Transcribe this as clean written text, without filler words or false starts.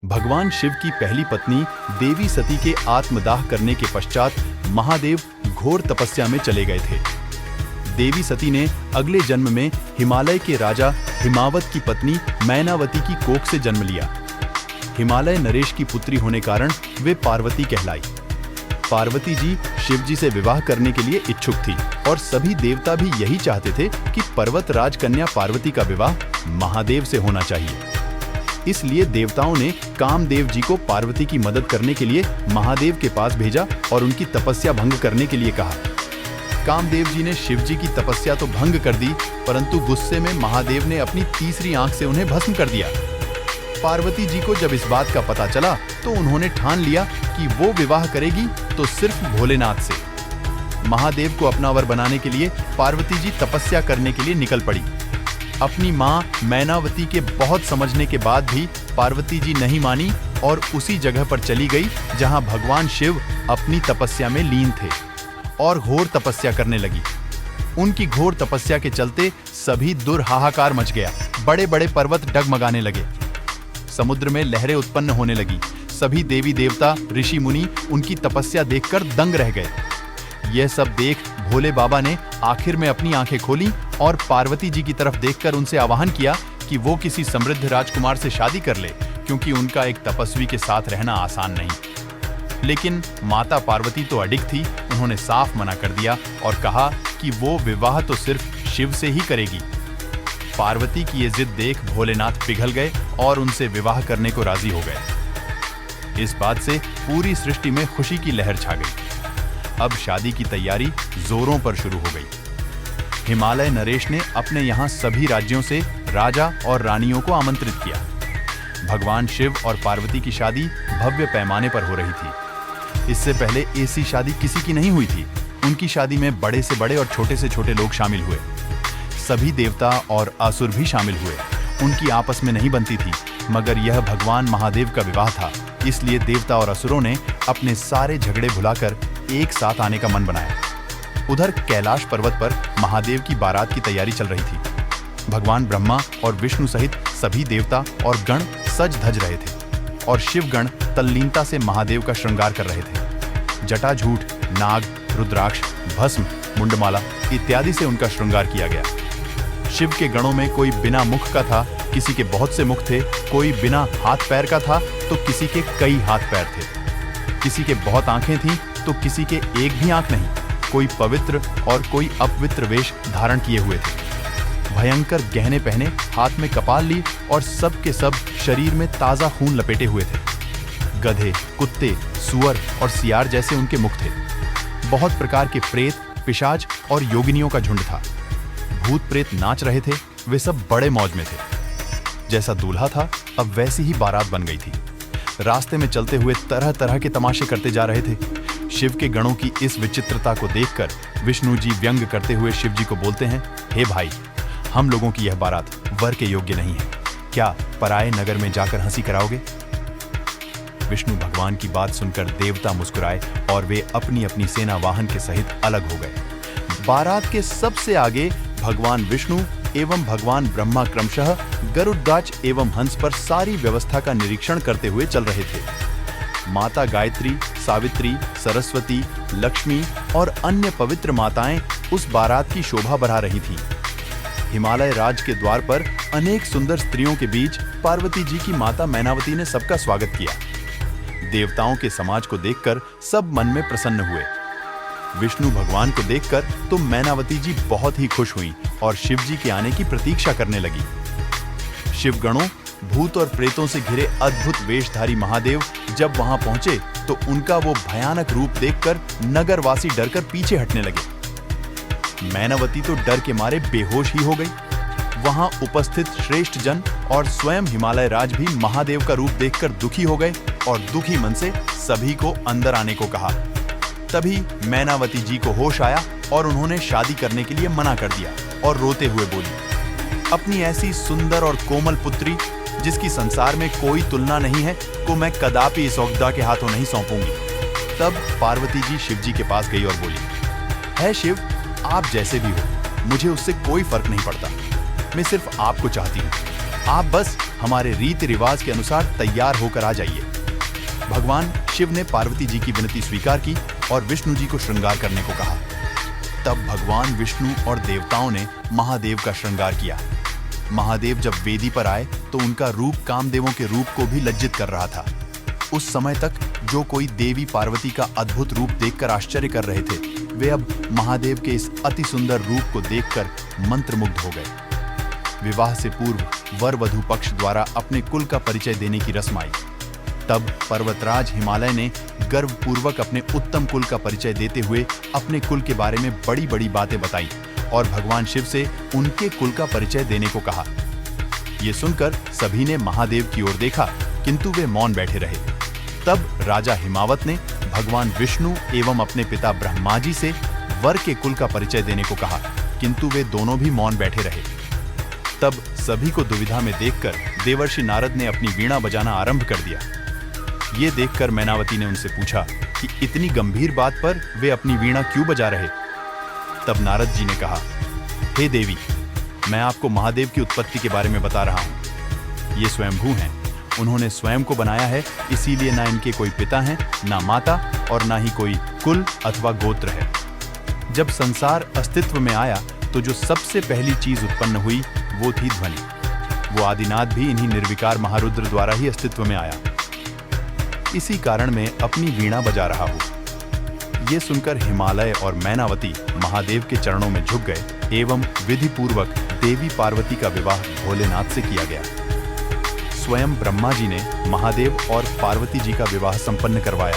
भगवान शिव की पहली पत्नी देवी सती के आत्मदाह करने के पश्चात महादेव घोर तपस्या में चले गए थे। देवी सती ने अगले जन्म में हिमालय के राजा हिमावत की पत्नी मैनावती की कोख से जन्म लिया। हिमालय नरेश की पुत्री होने कारण वे पार्वती कहलाई। पार्वती जी शिव जी से विवाह करने के लिए इच्छुक थी और सभी देवता भी यही चाहते थे कि पर्वत राज कन्या पार्वती का विवाह महादेव से होना चाहिए। इसलिए देवताओं ने कामदेव जी को पार्वती की मदद करने के लिए महादेव के पास भेजा और उनकी तपस्या भंग करने के लिए कहा। कामदेव जी ने शिव जी की तपस्या तो भंग कर दी, परंतु गुस्से में महादेव ने अपनी तीसरी आंख से उन्हें भस्म कर दिया। पार्वती जी को जब इस बात का पता चला तो उन्होंने ठान लिया कि वो विवाह करेगी तो सिर्फ भोलेनाथ से। महादेव को अपना वर बनाने के लिए पार्वती जी तपस्या करने के लिए निकल पड़ी। अपनी मां मैनावती के बहुत समझने के बाद भी पार्वती जी नहीं मानी और उसी जगह पर चली गई जहां भगवान शिव अपनी तपस्या में लीन थे और घोर तपस्या करने लगी। उनकी घोर तपस्या के चलते सभी दूर हाहाकार मच गया। बड़े बड़े पर्वत डगमगाने लगे, समुद्र में लहरें उत्पन्न होने लगी। सभी देवी देवता ऋषि मुनि उनकी तपस्या देखकर दंग रह गए। यह सब देख भोले बाबा ने आखिर में अपनी आंखें खोली और पार्वती जी की तरफ देखकर उनसे आह्वान किया कि वो किसी समृद्ध राजकुमार से शादी कर ले, क्योंकि उनका एक तपस्वी के साथ रहना आसान नहीं। लेकिन माता पार्वती तो अडिग थी। उन्होंने साफ मना कर दिया और कहा कि वो विवाह तो सिर्फ शिव से ही करेगी। पार्वती की ये जिद देख भोलेनाथ पिघल गए और उनसे विवाह करने को राजी हो गए। इस बात से पूरी सृष्टि में खुशी की लहर छा गई। अब शादी की तैयारी जोरों पर शुरू हो गई। हिमालय नरेश ने अपने यहाँ सभी राज्यों से राजा और रानियों को आमंत्रित किया। भगवान शिव और पार्वती की शादी भव्य पैमाने पर हो रही थी। इससे पहले ऐसी शादी किसी की नहीं हुई थी। उनकी शादी में बड़े से बड़े और छोटे से छोटे लोग शामिल हुए। सभी देवता और असुर भी शामिल हुए। उनकी आपस में नहीं बनती थी, मगर यह भगवान महादेव का विवाह था, इसलिए देवता और असुरों ने अपने सारे झगड़े भुलाकर एक साथ आने का मन बनाया। उधर कैलाश पर्वत पर महादेव की बारात की तैयारी चल रही थी। भगवान ब्रह्मा और विष्णु सहित सभी देवता और गण सज धज रहे थे और शिव गण तल्लीनता से महादेव का श्रृंगार कर रहे थे। जटाझूट, नाग, रुद्राक्ष, भस्म, मुंडमाला इत्यादि से उनका श्रृंगार किया गया। शिव के गणों में कोई बिना मुख का था, किसी के बहुत से मुख थे, कोई बिना हाथ पैर का था तो किसी के कई हाथ पैर थे। किसी के बहुत आंखें थीं तो किसी के एक भी आंख नहीं। कोई पवित्र और कोई अपवित्र वेश धारण किए हुए थे। भयंकर गहने पहने, हाथ में कपाल ली और सब के सब शरीर में ताजा खून लपेटे हुए थे। गधे, कुत्ते, सुअर और सियार जैसे उनके मुख थे। बहुत प्रकार के प्रेत, पिशाच और योगिनियों का झुंड था। भूत प्रेत नाच रहे थे। वे सब बड़े मौज में थे। जैसा दूल्हा था अब वैसी ही बारात बन गई थी। रास्ते में चलते हुए तरह तरह के तमाशे करते जा रहे थे। शिव के गणों की इस विचित्रता को देखकर विष्णु जी व्यंग करते हुए शिव जी को बोलते हैं, हे भाई, हम लोगों की यह बारात वर के योग्य नहीं है। क्या पराये नगर में जाकर हंसी कराओगे? विष्णु भगवान की बात सुनकर देवता मुस्कुराए और वे अपनी अपनी सेना वाहन के सहित अलग हो गए। बारात के सबसे आगे भगवान विष्णु एवं भगवान ब्रह्मा क्रमशः गरुड़ध्वज एवं हंस पर सारी व्यवस्था का निरीक्षण करते हुए चल रहे थे। माता गायत्री, सावित्री, सरस्वती, लक्ष्मी और अन्य पवित्र माताएं उस बारात की शोभा बढ़ा रही थीं। हिमालय राज के द्वार पर अनेक सुंदर स्त्रियों के बीच पार्वती जी की माता मैनावती ने सबका स्वागत किया। देवताओं के समाज को देखकर सब मन में प्रसन्न हुए। विष्णु भगवान को देखकर तो मैनावती जी बहुत ही खुश हुई और शिव जी के आने की प्रतीक्षा करने लगी। शिवगणों, भूत और प्रेतों से घिरे अद्भुत वेशधारी महादेव जब वहां पहुंचे तो उनका वो भयानक रूप देखकर नगरवासी डरकर पीछे हटने लगे। मैनावती तो डर के मारे बेहोश ही हो गई। वहां उपस्थित श्रेष्ठ जन और स्वयं हिमालय राज भी महादेव का रूप देखकर दुखी हो गए और दुखी मन से सभी को अंदर आने को कहा। तभी मैनावती जी को होश आया और उन्होंने शादी करने के लिए मना कर दिया और रोते हुए बोली, अपनी ऐसी सुंदर और कोमल पुत्री जिसकी संसार में कोई तुलना नहीं है को मैं कदापि इस औगदा के हाथों नहीं सौंपूंगी। तब पार्वती जी शिव जी के पास गई और बोली, है शिव, आप जैसे भी हो, मुझे उससे कोई फर्क नहीं पड़ता। मैं सिर्फ आपको चाहती हूँ। आप बस हमारे रीति रिवाज के अनुसार तैयार होकर आ जाइए। भगवान शिव ने पार्वती जी की विनती स्वीकार की और विष्णु जी को श्रृंगार करने को कहा। तब भगवान विष्णु और देवताओं ने महादेव का श्रृंगार किया। महादेव जब वेदी पर आए तो उनका रूप कामदेवों के रूप को भी लज्जित कर रहा था। उस समय तक जो कोई देवी पार्वती का अद्भुत रूप देखकर आश्चर्य कर रहे थे, वे अब महादेव के इस अति सुंदर रूप को देखकर मंत्रमुग्ध हो गए। विवाह से पूर्व वर वधू पक्ष द्वारा अपने कुल का परिचय देने की रस्म आई। तब पर्वतराज हिमालय ने गर्वपूर्वक अपने उत्तम कुल का परिचय देते हुए अपने कुल के बारे में बड़ी बड़ी बातें बताई और भगवान शिव से उनके कुल का परिचय देने को कहा। ये सुनकर सभी ने महादेव की ओर देखा, किंतु वे मौन बैठे रहे। तब राजा हिमावत ने भगवान विष्णु एवं अपने पिता ब्रह्मा जी से वर के कुल का परिचय देने को कहा, किंतु वे दोनों भी मौन बैठे रहे। तब सभी को दुविधा में देखकर देवर्षि नारद ने अपनी वीणा बजाना आरंभ कर दिया। ये देखकर मैनावती ने उनसे पूछा कि इतनी गंभीर बात पर वे अपनी वीणा क्यों बजा रहे। तब नारद जी ने कहा, हे देवी, मैं आपको महादेव की उत्पत्ति के बारे में बता रहा हूँ। ये स्वयंभू हैं। उन्होंने स्वयं को बनाया है, इसीलिए ना इनके कोई पिता हैं, ना माता और ना ही कोई कुल अथवा गोत्र है। जब संसार अस्तित्व में आया तो जो सबसे पहली चीज उत्पन्न हुई वो थी ध्वनि। वो आदिनाथ भी इन्हीं निर्विकार महारुद्र द्वारा ही अस्तित्व में आया। इसी कारण मैं अपनी वीणा बजा रहा हूँ। ये सुनकर हिमालय और मैनावती महादेव के चरणों में झुक गए एवं विधि पूर्वक देवी पार्वती का विवाह भोलेनाथ से किया गया। स्वयं ब्रह्मा जी ने महादेव और पार्वती जी का विवाह संपन्न करवाया।